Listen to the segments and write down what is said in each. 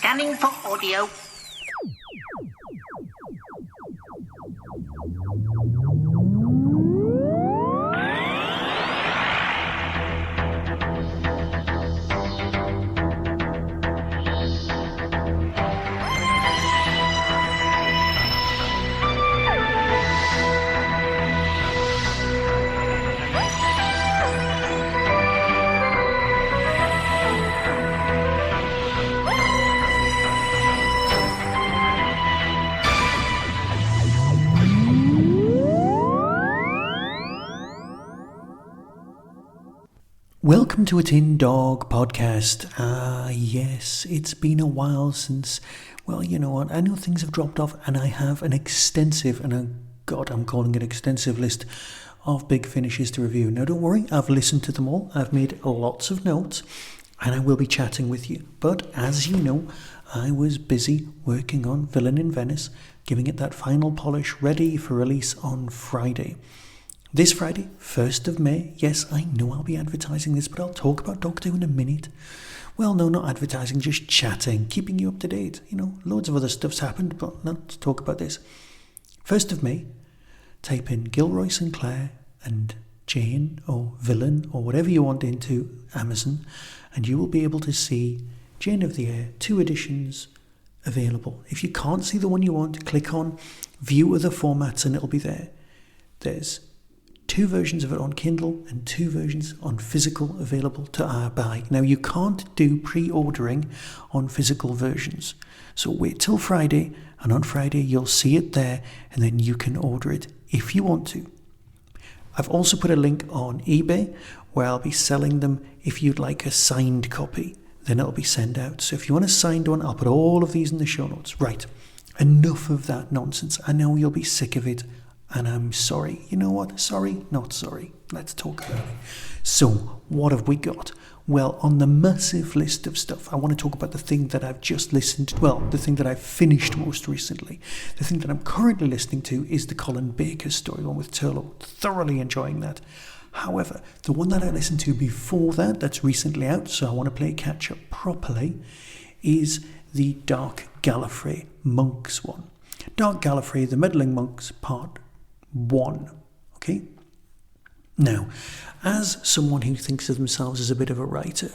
Scanning for audio. Welcome to a Tin Dog podcast. Yes, it's been a while since, well, you know what, I know things have dropped off and I have an extensive, I'm calling it extensive list of big finishes to review. Now don't worry, I've listened to them all, I've made lots of notes and I will be chatting with you. But as you know, I was busy working on Villian in Venice, giving it that final polish ready for release on Friday. This Friday, 1st of May, yes, I know I'll be advertising this, but I'll talk about Doctor Who in a minute. Well, no, not advertising, just chatting, keeping you up to date. You know, loads of other stuff's happened, but let's talk about this. 1st of May, type in Gilroy Sinclair and Jane or Villian or whatever you want into Amazon, and you will be able to see Jane of the Air, 2 editions available. If you can't see the one you want, click on View Other Formats and it'll be there. There's 2 versions of it on Kindle and 2 versions on physical available to buy. Now, you can't do pre-ordering on physical versions. So wait till Friday, and on Friday you'll see it there, and then you can order it if you want to. I've also put a link on eBay where I'll be selling them if you'd like a signed copy. Then it'll be sent out. So if you want a signed one, I'll put all of these in the show notes. Right, enough of that nonsense. I know you'll be sick of it. And I'm sorry. You know what? Sorry, not sorry. Let's talk about it. So, what have we got? Well, on the massive list of stuff, I want to talk about the thing that I've just listened to. Well, the thing that I've finished most recently. The thing that I'm currently listening to is the Colin Baker story, one with Turlough. Thoroughly enjoying that. However, the one that I listened to before that, that's recently out, so I want to play catch up properly, is the Dark Gallifrey Monks one. Dark Gallifrey, the Meddling Monks, Part 1. Okay? Now, as someone who thinks of themselves as a bit of a writer,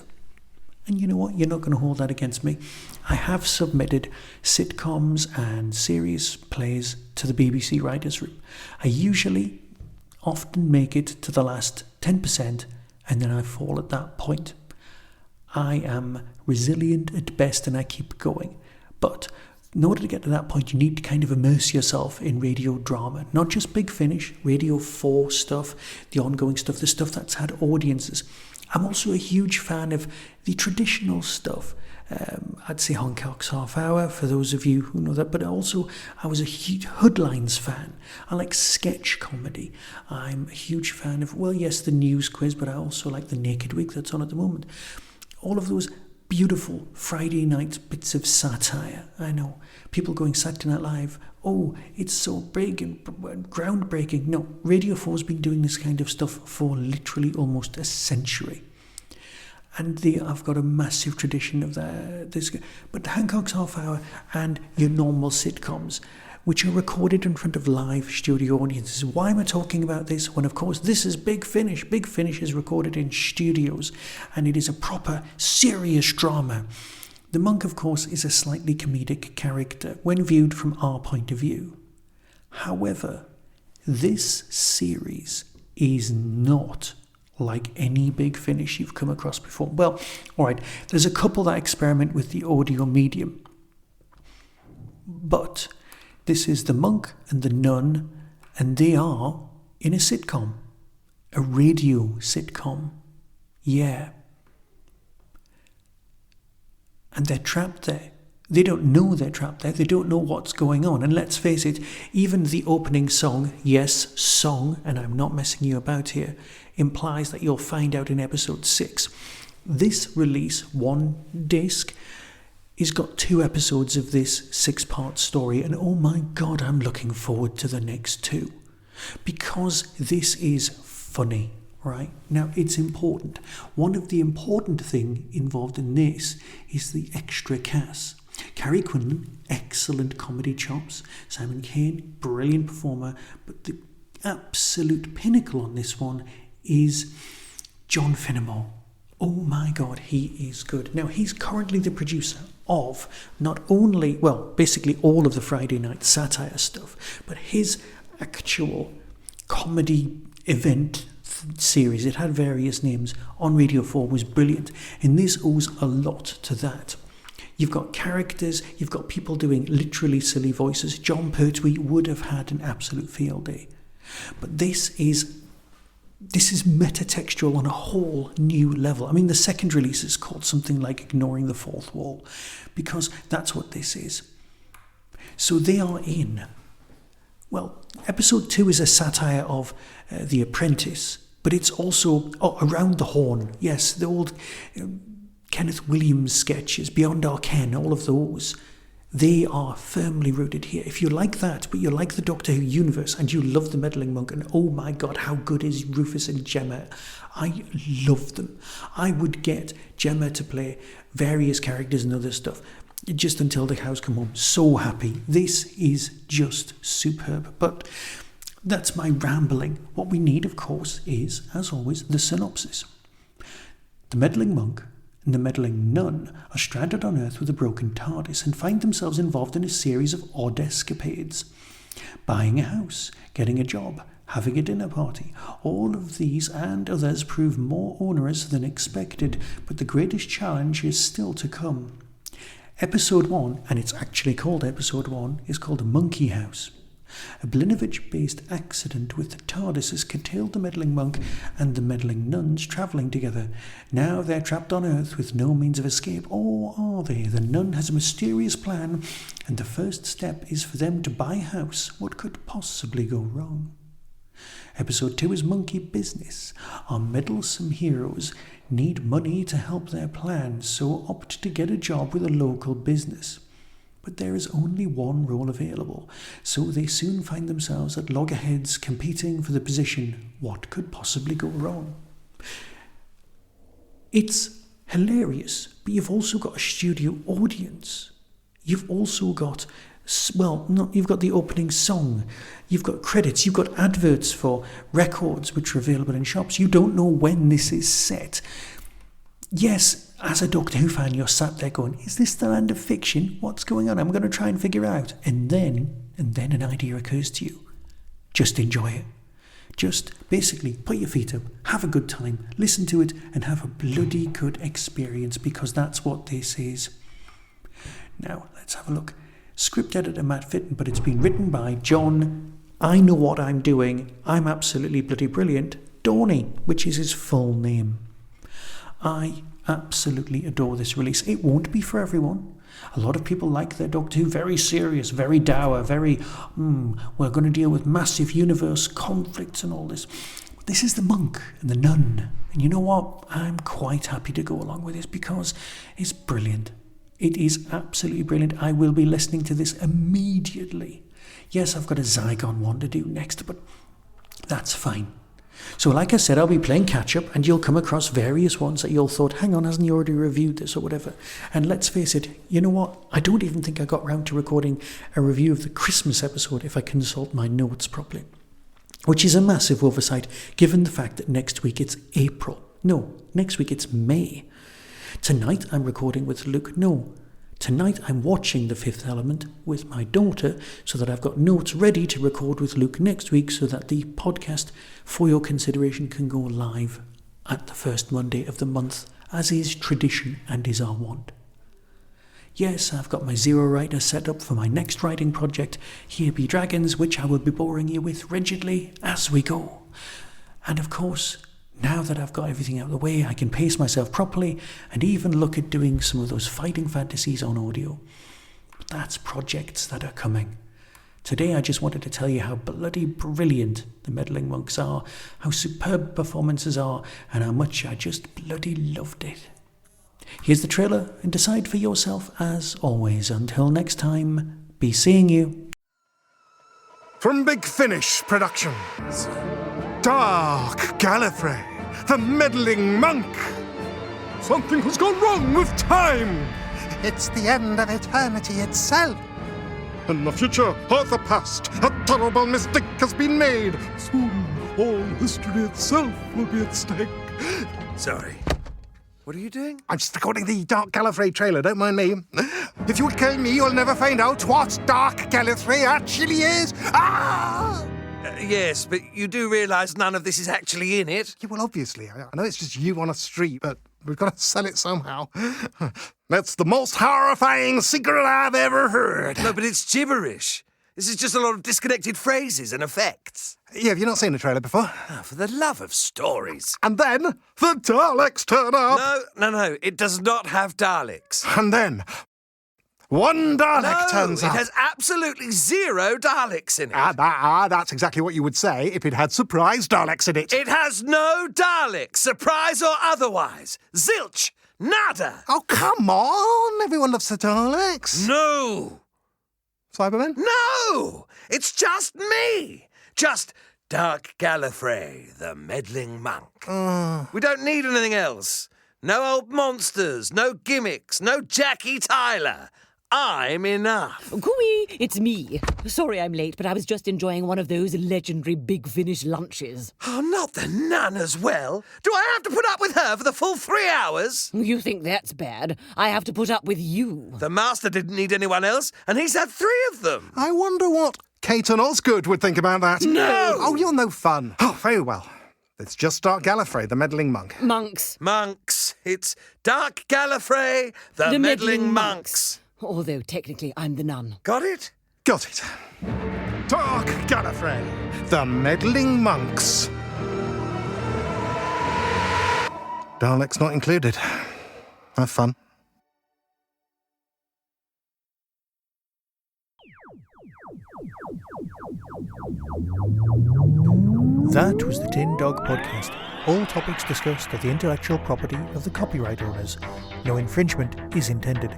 and you know what, you're not going to hold that against me, I have submitted sitcoms and series plays to the BBC Writers' Room. I usually often make it to the last 10% and then I fall at that point. I am resilient at best and I keep going. But in order to get to that point, you need to kind of immerse yourself in radio drama. Not just Big Finish, Radio 4 stuff, the ongoing stuff, the stuff that's had audiences. I'm also a huge fan of the traditional stuff. I'd say Hancock's Half Hour, for those of you who know that. But also, I was a huge Hoodlines fan. I like sketch comedy. I'm a huge fan of, well, yes, the News Quiz, but I also like the Naked Week that's on at the moment. All of those beautiful Friday night bits of satire. I know, people going Saturday Night Live, oh, it's so big and groundbreaking. No, Radio 4's been doing this kind of stuff for literally almost a century. And I've got a massive tradition of this. But Hancock's Half Hour and your normal sitcoms, which are recorded in front of live studio audiences. Why am I talking about this when, of course, this is Big Finish? Big Finish is recorded in studios, and it is a proper, serious drama. The Monk, of course, is a slightly comedic character when viewed from our point of view. However, this series is not like any Big Finish you've come across before. Well, all right, there's a couple that experiment with the audio medium. But this is the Monk and the Nun, and they are in a sitcom. A radio sitcom. Yeah. And they're trapped there. They don't know they're trapped there. They don't know what's going on. And let's face it, even the opening song, yes, song, and I'm not messing you about here, implies that you'll find out in episode 6. This release, one disc, has got 2 episodes of this 6-part story, and oh my god, I'm looking forward to the next 2. Because this is funny, right? Now, it's important. One of the important things involved in this is the extra cast. Carrie Quinlan, excellent comedy chops. Simon Kane, brilliant performer. But the absolute pinnacle on this one is John Finnemore. Oh my God, he is good. Now, he's currently the producer of not only, basically all of the Friday night satire stuff, but his actual comedy event series, it had various names, on Radio 4 was brilliant. And this owes a lot to that. You've got characters, you've got people doing literally silly voices. John Pertwee would have had an absolute field day. But this is metatextual on a whole new level. I mean, the second release is called something like Ignoring the Fourth Wall, because that's what this is. So they are in. Well, episode 2 is a satire of The Apprentice, but it's also Around the Horn. Yes, the old Kenneth Williams sketches, Beyond Our Ken, all of those. They are firmly rooted here. If you like that, but you like the Doctor Who universe and you love the Meddling Monk, and oh my God, how good is Rufus and Gemma? I love them. I would get Gemma to play various characters and other stuff just until the cows come home. So happy. This is just superb. But that's my rambling. What we need, of course, is, as always, the synopsis. The Meddling Monk and the Meddling Nun are stranded on Earth with a broken TARDIS and find themselves involved in a series of odd escapades. Buying a house, getting a job, having a dinner party. All of these and others prove more onerous than expected, but the greatest challenge is still to come. Episode 1, and it's actually called Episode 1, is called Monky House. A Blinovitch-based accident with the TARDIS has curtailed the Meddling Monk and the Meddling Nuns travelling together. Now they're trapped on Earth with no means of escape. Or are they? The Nun has a mysterious plan, and the first step is for them to buy a house. What could possibly go wrong? Episode 2 is Monky Business. Our meddlesome heroes need money to help their plans, so opt to get a job with a local business. But there is only one role available, so they soon find themselves at loggerheads competing for the position. What could possibly go wrong? It's hilarious, but you've also got a studio audience. You've also got, you've got the opening song, you've got credits, you've got adverts for records which are available in shops. You don't know when this is set. Yes, as a Doctor Who fan, you're sat there going, is this the land of fiction? What's going on? I'm going to try and figure out. And then an idea occurs to you. Just enjoy it. Just basically put your feet up, have a good time, listen to it, and have a bloody good experience, because that's what this is. Now, let's have a look. Script editor Matt Fitton, but it's been written by John, I know what I'm doing, I'm absolutely bloody brilliant, Dorney, which is his full name. I absolutely adore this release. It won't be for everyone. A lot of people like their Doctor Who very serious, very dour, very, we're going to deal with massive universe conflicts and all this. But this is the Monk and the Nun. And you know what? I'm quite happy to go along with this because it's brilliant. It is absolutely brilliant. I will be listening to this immediately. Yes, I've got a Zygon one to do next, but that's fine. So like I said, I'll be playing catch-up, and you'll come across various ones that you'll thought, hang on, hasn't he already reviewed this or whatever? And let's face it, you know what? I don't even think I got round to recording a review of the Christmas episode if I consult my notes properly, which is a massive oversight given the fact that next week it's April. No, next week it's May. Tonight I'm recording with Luke. No, tonight I'm watching The Fifth Element with my daughter so that I've got notes ready to record with Luke next week so that the podcast, for your consideration, can go live at the first Monday of the month, as is tradition and is our wont. Yes, I've got my Zero Writer set up for my next writing project, Here Be Dragons, which I will be boring you with rigidly as we go. And of course, now that I've got everything out of the way, I can pace myself properly and even look at doing some of those fighting fantasies on audio. But that's projects that are coming. Today I just wanted to tell you how bloody brilliant the Meddling Monks are, how superb performances are, and how much I just bloody loved it. Here's the trailer, and decide for yourself as always. Until next time, be seeing you. From Big Finish Productions, Dark Gallifrey, the Meddling Monk. Something has gone wrong with time. It's the end of eternity itself. In the future or the past, a terrible mistake has been made. Soon, all history itself will be at stake. Sorry. What are you doing? I'm just recording the Dark Gallifrey trailer, don't mind me. If you kill me, you'll never find out what Dark Gallifrey actually is. Ah! Yes, but you do realise none of this is actually in it? Yeah, well, obviously. I know it's just you on a street, but we've got to sell it somehow. That's the most horrifying secret I've ever heard. No, but it's gibberish. This is just a lot of disconnected phrases and effects. Yeah, have you not seen the trailer before? Oh, for the love of stories. And then the Daleks turn up. No. It does not have Daleks. And then one Dalek turns up. It has absolutely zero Daleks in it. That's exactly what you would say if it had surprise Daleks in it. It has no Daleks, surprise or otherwise. Zilch. Nada. Oh, come on. Everyone loves the Daleks. No. Cybermen? No. It's just me. Just Dark Gallifrey, the Meddling Monk. We don't need anything else. No old monsters, no gimmicks, no Jackie Tyler. I'm enough. Cooey, it's me. Sorry I'm late, but I was just enjoying one of those legendary Big Finish lunches. Oh, not the nun as well. Do I have to put up with her for the full 3 hours? You think that's bad? I have to put up with you. The Master didn't need anyone else, and he's had 3 of them. I wonder what Kate and Osgood would think about that. No! Oh, you're no fun. Oh, very well. It's just Dark Gallifrey, the Meddling Monk. Monks. It's Dark Gallifrey, the Meddling Monks. Although technically I'm the nun. Got it? Got it. Dark Gallifrey, the Meddling Monks. Daleks not included. Have fun. That was the Tin Dog Podcast. All topics discussed are the intellectual property of the copyright owners. No infringement is intended.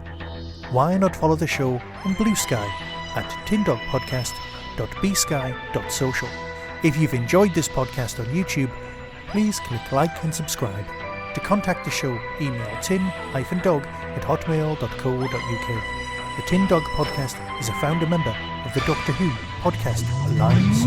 Why not follow the show on Blue Sky at tindogpodcast.bsky.social. If you've enjoyed this podcast on YouTube, please click like and subscribe. To contact the show, email tin-dog@hotmail.co.uk. The Tin Dog Podcast is a founder member of the Doctor Who Podcast Alliance.